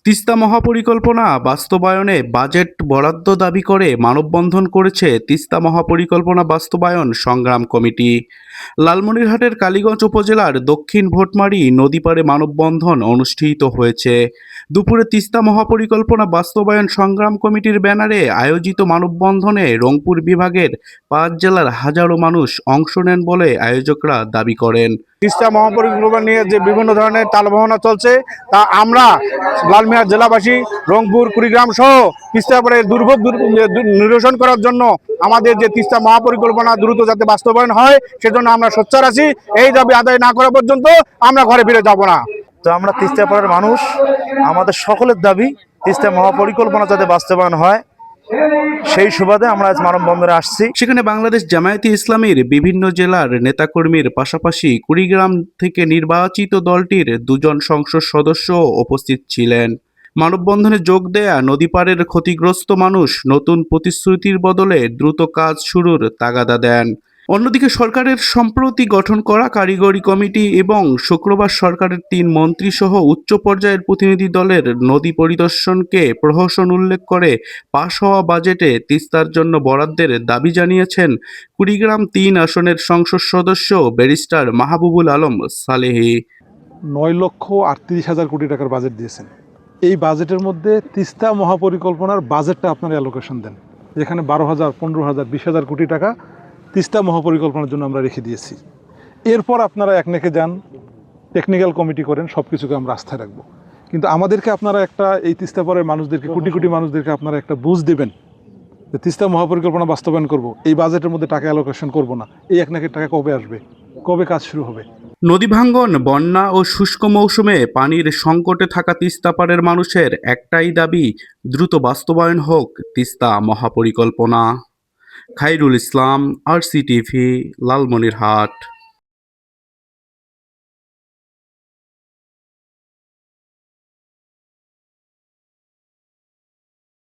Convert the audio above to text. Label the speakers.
Speaker 1: তিস্তা মহাপরিকল্পনা বাস্তবায়নে বাজেট বরাদ্দ দাবি করে মানববন্ধন করেছে তিস্তা মহাপরিকল্পনা বাস্তবায়ন সংগ্রাম কমিটি। লালমনিরহাটের কালীগঞ্জ উপজেলার দক্ষিণ ভোটমারী নদীপাড়ে মানববন্ধন অনুষ্ঠিত হয়েছে। দুপুরে তিস্তা মহাপরিকল্পনা বাস্তবায়ন সংগ্রাম কমিটির ব্যানারে আয়োজিত মানববন্ধনে রংপুর বিভাগের 5 জেলার হাজারো মানুষ অংশ নেন বলে আয়োজকরা দাবি করেন।
Speaker 2: তিস্তা মহাপরিকল্পনা নিয়ে যে বিভিন্ন ধরনের তালবাহনা চলছে, তা আমরা লালমিয়া জেলাবাসী রংপুর কুড়িগ্রাম সহ তিস্তাপাড়ের দুর্ভোগ নিরসন করার জন্য আমাদের যে তিস্তা মহাপরিকল্পনা দ্রুত যাতে বাস্তবায়ন হয় সেজন্য আমরা সোচ্চার আছি। এই দাবি আদায় না করা পর্যন্ত আমরা ঘরে ফিরে যাব না।
Speaker 3: তো আমরা তিস্তাপাড়ের মানুষ, আমাদের সকলের দাবি তিস্তা মহাপরিকল্পনা যাতে বাস্তবায়ন হয়, সেই সুবাদে আমরা আজ মানববন্ধনে আসছি।
Speaker 1: সেখানে বাংলাদেশ জামায়াতে ইসলামীর বিভিন্ন জেলার নেতাকর্মীর পাশাপাশি কুড়িগ্রাম থেকে নির্বাচিত দলটির 2 জন সংসদ সদস্য উপস্থিত ছিলেন। মানববন্ধনে যোগ দেয়া নদীপাড়ের ক্ষতিগ্রস্ত মানুষ নতুন প্রতিশ্রুতির বদলে দ্রুত কাজ শুরুর তাগাদা দেন। অন্যদিকে সরকারের সম্প্রতি গঠন করা কারিগরি কমিটি এবং শুক্রবার সরকারের 3 মন্ত্রী সহ উচ্চ পর্যায়ের প্রতিনিধি দলের নদী পরিদর্শনকে প্রহসন উল্লেখ করে পাশ হওয়া বাজেটে তিস্তার জন্য বরাদ্দের দাবি জানিয়েছেন কুড়িগ্রাম 3 আসনের সংসদ সদস্য ব্যারিস্টার মাহবুবুল আলম সালেহী।
Speaker 4: 9,38,000 কোটি টাকার বাজেট দিয়েছেন। এই বাজেটের মধ্যে তিস্তা মহাপরিকল্পনার বাজেটটা আপনারা অ্যালোকেশন দেন, যেখানে 12,000, 15,000, 20,000 কোটি টাকা তিস্তা মহাপরিকল্পনার জন্য আমরা রেখে দিয়েছি। এরপর আপনারা একনেকে যান, টেকনিক্যাল কমিটি করেন, সব কিছুকে আমরা আস্থায় রাখবো। কিন্তু আমাদেরকে আপনারা একটা এই তিস্তাপাড়ের মানুষদেরকে, কোটি কোটি মানুষদেরকে আপনারা একটা বুঝ দেবেন যে তিস্তা মহাপরিকল্পনা বাস্তবায়ন করব, এই বাজেটের মধ্যে টাকা অ্যালোকেশন করব না। এই একনেকের টাকা কবে আসবে, কবে কাজ শুরু হবে?
Speaker 1: নদী ভাঙ্গন, বন্যা ও শুষ্ক মৌসুমে পানির সংকটে থাকা তিস্তাপাড়ের মানুষের একটাই দাবি, দ্রুত বাস্তবায়ন হোক তিস্তা মহাপরিকল্পনা। খায়রুল ইসলাম, RCTV, লালমনিরহাট।